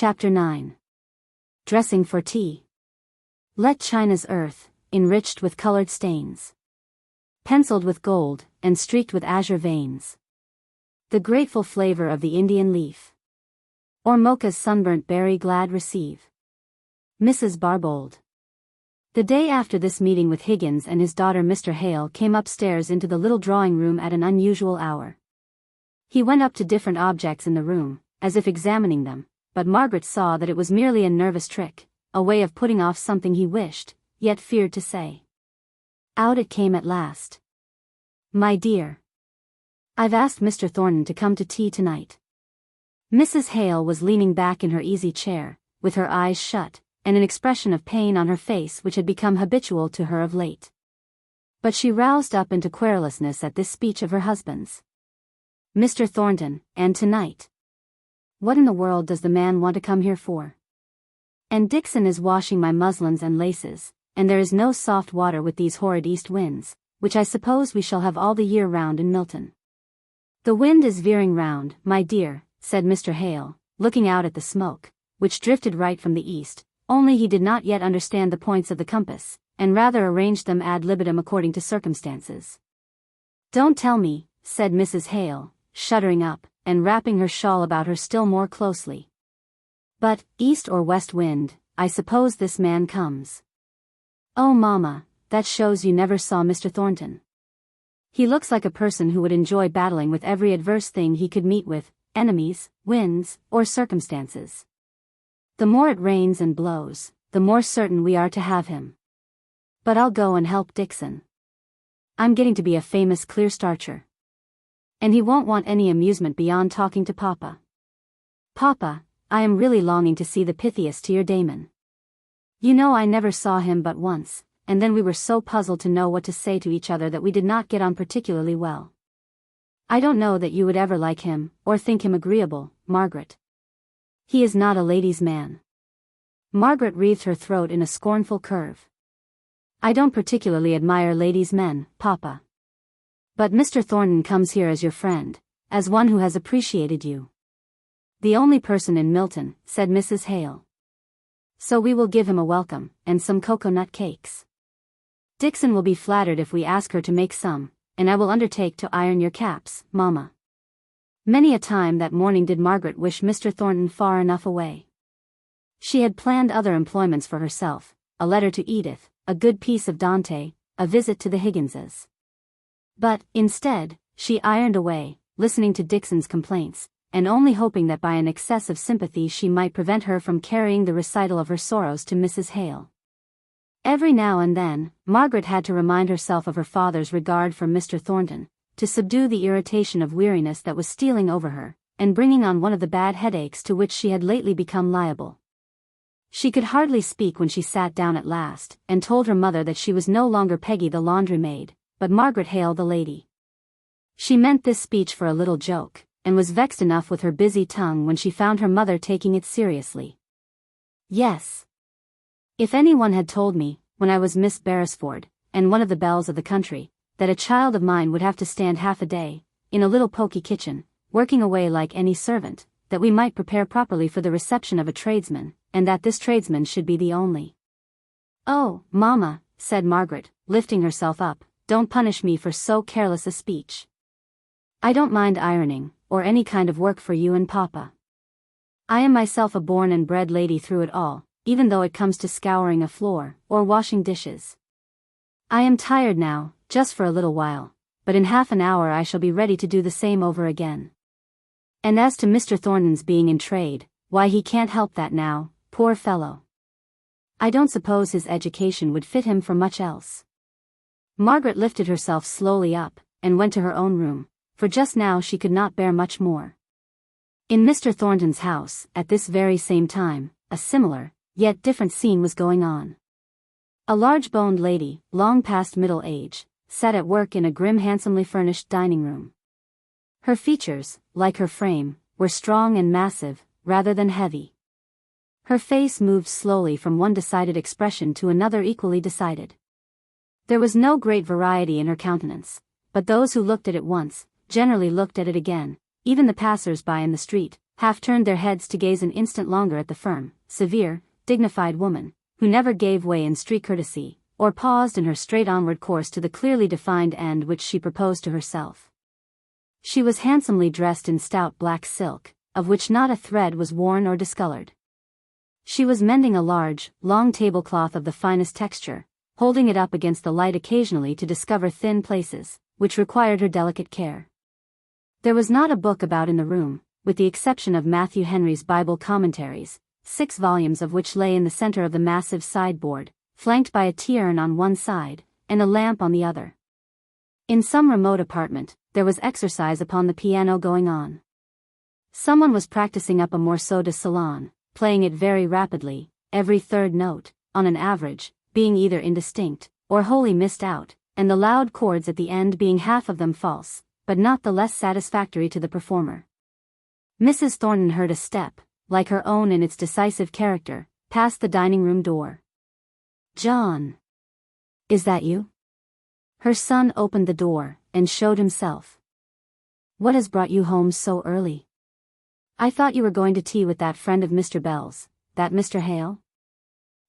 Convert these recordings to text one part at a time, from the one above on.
Chapter 9. Dressing for Tea. Let China's earth, enriched with colored stains, penciled with gold, and streaked with azure veins, the grateful flavor of the Indian leaf, or mocha's sunburnt berry glad receive. Mrs. Barbauld. The day after this meeting with Higgins and his daughter Mr. Hale came upstairs into the little drawing room at an unusual hour. He went up to different objects in the room, as if examining them, but Margaret saw that it was merely a nervous trick, a way of putting off something he wished, yet feared to say. Out it came at last. My dear, I've asked Mr. Thornton to come to tea tonight. Mrs. Hale was leaning back in her easy chair, with her eyes shut, and an expression of pain on her face which had become habitual to her of late. But she roused up into querulousness at this speech of her husband's. Mr. Thornton, and tonight. What in the world does the man want to come here for? And Dixon is washing my muslins and laces, and there is no soft water with these horrid east winds, which I suppose we shall have all the year round in Milton. The wind is veering round, my dear, said Mr. Hale, looking out at the smoke, which drifted right from the east, only he did not yet understand the points of the compass, and rather arranged them ad libitum according to circumstances. Don't tell me, said Mrs. Hale, shuddering up, and wrapping her shawl about her still more closely. But, east or west wind, I suppose this man comes. Oh mamma, that shows you never saw Mr. Thornton. He looks like a person who would enjoy battling with every adverse thing he could meet with, enemies, winds, or circumstances. The more it rains and blows, the more certain we are to have him. But I'll go and help Dixon. I'm getting to be a famous clear starcher. And he won't want any amusement beyond talking to Papa. Papa, I am really longing to see the Pythias to your Damon. You know I never saw him but once, and then we were so puzzled to know what to say to each other that we did not get on particularly well. I don't know that you would ever like him, or think him agreeable, Margaret. He is not a ladies' man. Margaret wreathed her throat in a scornful curve. I don't particularly admire ladies' men, Papa. But Mr. Thornton comes here as your friend, as one who has appreciated you. The only person in Milton, said Mrs. Hale. So we will give him a welcome, and some cocoa-nut cakes. Dixon will be flattered if we ask her to make some, and I will undertake to iron your caps, Mamma. Many a time that morning did Margaret wish Mr. Thornton far enough away. She had planned other employments for herself, a letter to Edith, a good piece of Dante, a visit to the Higginses. But, instead, she ironed away, listening to Dixon's complaints, and only hoping that by an excess of sympathy she might prevent her from carrying the recital of her sorrows to Mrs. Hale. Every now and then, Margaret had to remind herself of her father's regard for Mr. Thornton, to subdue the irritation of weariness that was stealing over her, and bringing on one of the bad headaches to which she had lately become liable. She could hardly speak when she sat down at last, and told her mother that she was no longer Peggy the laundry maid, but Margaret Hale the lady. She meant this speech for a little joke, and was vexed enough with her busy tongue when she found her mother taking it seriously. Yes. If anyone had told me, when I was Miss Beresford, and one of the belles of the country, that a child of mine would have to stand half a day, in a little poky kitchen, working away like any servant, that we might prepare properly for the reception of a tradesman, and that this tradesman should be the only. Oh, Mamma, said Margaret, lifting herself up, don't punish me for so careless a speech. I don't mind ironing, or any kind of work for you and Papa. I am myself a born and bred lady through it all, even though it comes to scouring a floor, or washing dishes. I am tired now, just for a little while, but in half an hour I shall be ready to do the same over again. And as to Mr. Thornton's being in trade, why he can't help that now, poor fellow. I don't suppose his education would fit him for much else. Margaret lifted herself slowly up, and went to her own room, for just now she could not bear much more. In Mr. Thornton's house, at this very same time, a similar, yet different scene was going on. A large-boned lady, long past middle age, sat at work in a grim handsomely furnished dining room. Her features, like her frame, were strong and massive, rather than heavy. Her face moved slowly from one decided expression to another equally decided. There was no great variety in her countenance, but those who looked at it once, generally looked at it again, even the passers-by in the street, half turned their heads to gaze an instant longer at the firm, severe, dignified woman, who never gave way in street courtesy, or paused in her straight onward course to the clearly defined end which she proposed to herself. She was handsomely dressed in stout black silk, of which not a thread was worn or discolored. She was mending a large, long tablecloth of the finest texture, holding it up against the light occasionally to discover thin places, which required her delicate care. There was not a book about in the room, with the exception of Matthew Henry's Bible commentaries, 6 volumes of which lay in the center of the massive sideboard, flanked by a tea-urn on one side, and a lamp on the other. In some remote apartment, there was exercise upon the piano going on. Someone was practicing up a morceau de salon, playing it very rapidly, every third note, on an average, being either indistinct, or wholly missed out, and the loud chords at the end being half of them false, but not the less satisfactory to the performer. Mrs. Thornton heard a step, like her own in its decisive character, pass the dining-room door. "John! Is that you?" Her son opened the door, and showed himself. "What has brought you home so early? I thought you were going to tea with that friend of Mr. Bell's, that Mr. Hale?"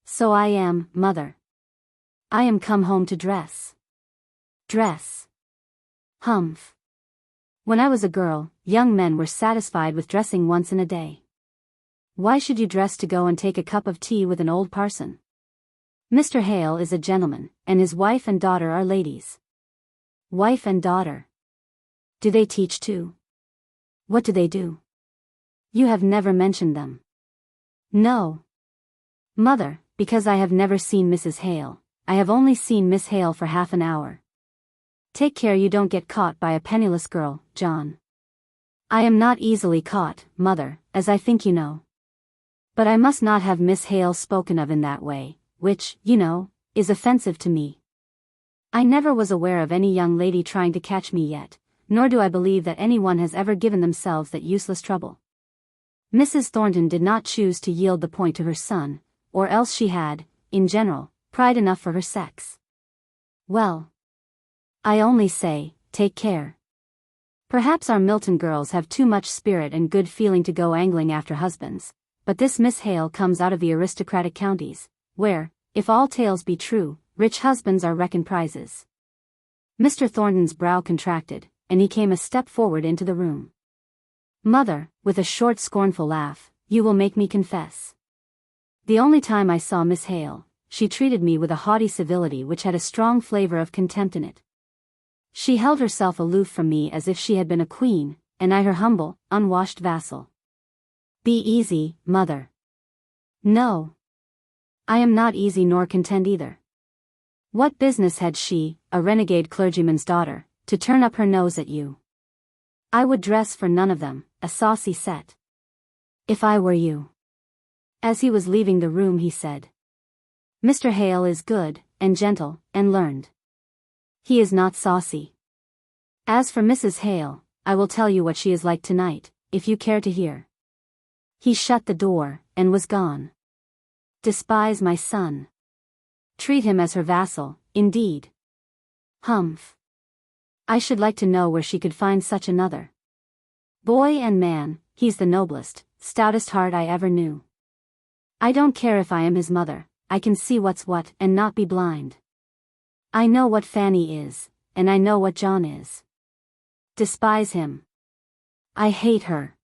"So I am, mother. I am come home to dress." "Dress? Humph. When I was a girl, young men were satisfied with dressing once in a day. Why should you dress to go and take a cup of tea with an old parson? Mr. Hale is a gentleman, and his wife and daughter are ladies." "Wife and daughter? Do they teach too? What do they do? You have never mentioned them." "No, mother, because I have never seen Mrs. Hale. I have only seen Miss Hale for half an hour." "Take care you don't get caught by a penniless girl, John." "I am not easily caught, mother, as I think you know. But I must not have Miss Hale spoken of in that way, which, you know, is offensive to me. I never was aware of any young lady trying to catch me yet, nor do I believe that anyone has ever given themselves that useless trouble." Mrs. Thornton did not choose to yield the point to her son, or else she had, in general, pride enough for her sex. "Well, I only say, take care. Perhaps our Milton girls have too much spirit and good feeling to go angling after husbands, but this Miss Hale comes out of the aristocratic counties, where, if all tales be true, rich husbands are reckoned prizes." Mr. Thornton's brow contracted, and he came a step forward into the room. "Mother," with a short scornful laugh, "you will make me confess. The only time I saw Miss Hale, she treated me with a haughty civility which had a strong flavor of contempt in it. She held herself aloof from me as if she had been a queen, and I her humble, unwashed vassal." "Be easy, mother." "No. I am not easy nor content either. What business had she, a renegade clergyman's daughter, to turn up her nose at you? I would dress for none of them, a saucy set. If I were you." As he was leaving the room he said, "Mr. Hale is good, and gentle, and learned. He is not saucy. As for Mrs. Hale, I will tell you what she is like tonight, if you care to hear." He shut the door, and was gone. "Despise my son. Treat him as her vassal, indeed. Humph. I should like to know where she could find such another. Boy and man, he's the noblest, stoutest heart I ever knew. I don't care if I am his mother, I can see what's what and not be blind. I know what Fanny is, and I know what John is. Despise him. I hate her."